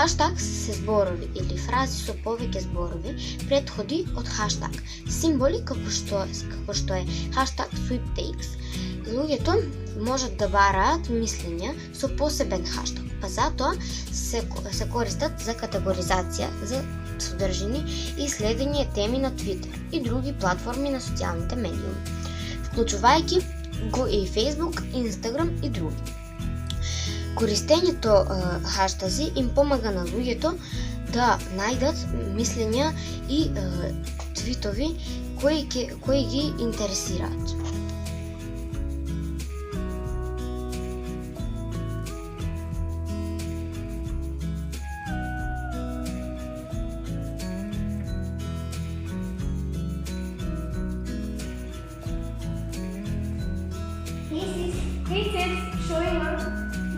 Хаштаг се зборови или фрази со повеќе зборови претходи од хаштаг. Символи како што е хаштаг sweepstakes. Луѓето можат да бараат мислења со посебен хаштаг, па затоа се користат за категоризација, за содржини и следење теми на Twitter и други платформи на социјалните медиуми, вклучувајќи го и Facebook, Instagram и други. Користењето хаштази им помага на луѓето да најдат мислења и твитови кои ги интересираат. Hey sis, showing up.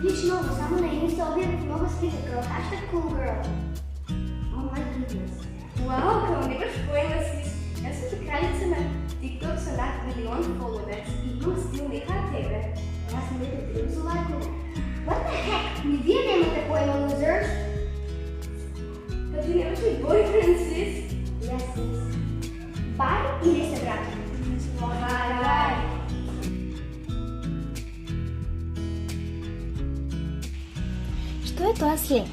Лично само на Инста објавив много слика како хаштаг cool girl. Oh my goodness. Wow, kao nemaš pojma sis. Ja sam ti kraljica na TikTok sa nak 1 milion followers i imam stil neka od tebe. Ja sam vidjela 30 lajkova. What the heck? Ni vi nemate pojma, losers? Pa ti nemaš li boyfriend sis? Yes sis. Bye ili se vratim. Bye. Што е тоа сленг?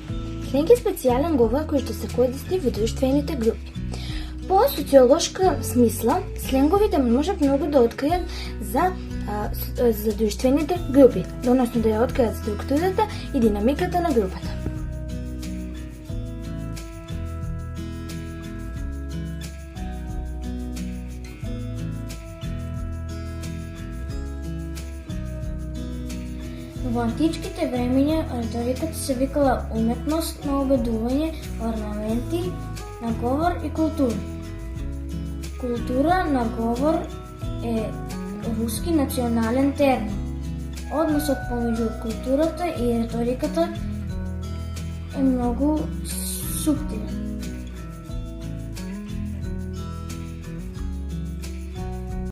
Сленг е специјален говор кој што се користи во друштвените групи. По социолошка смисла, сленговите можат многу да откријат за друштвените групи, односно да ја откријат структурата и динамиката на групата. Во античките времења реториката се викала уметност на убедување, орнаменти на говор и култура. Култура на говор е руски национален термин. Односот помеѓу културата и реториката е многу суптилен.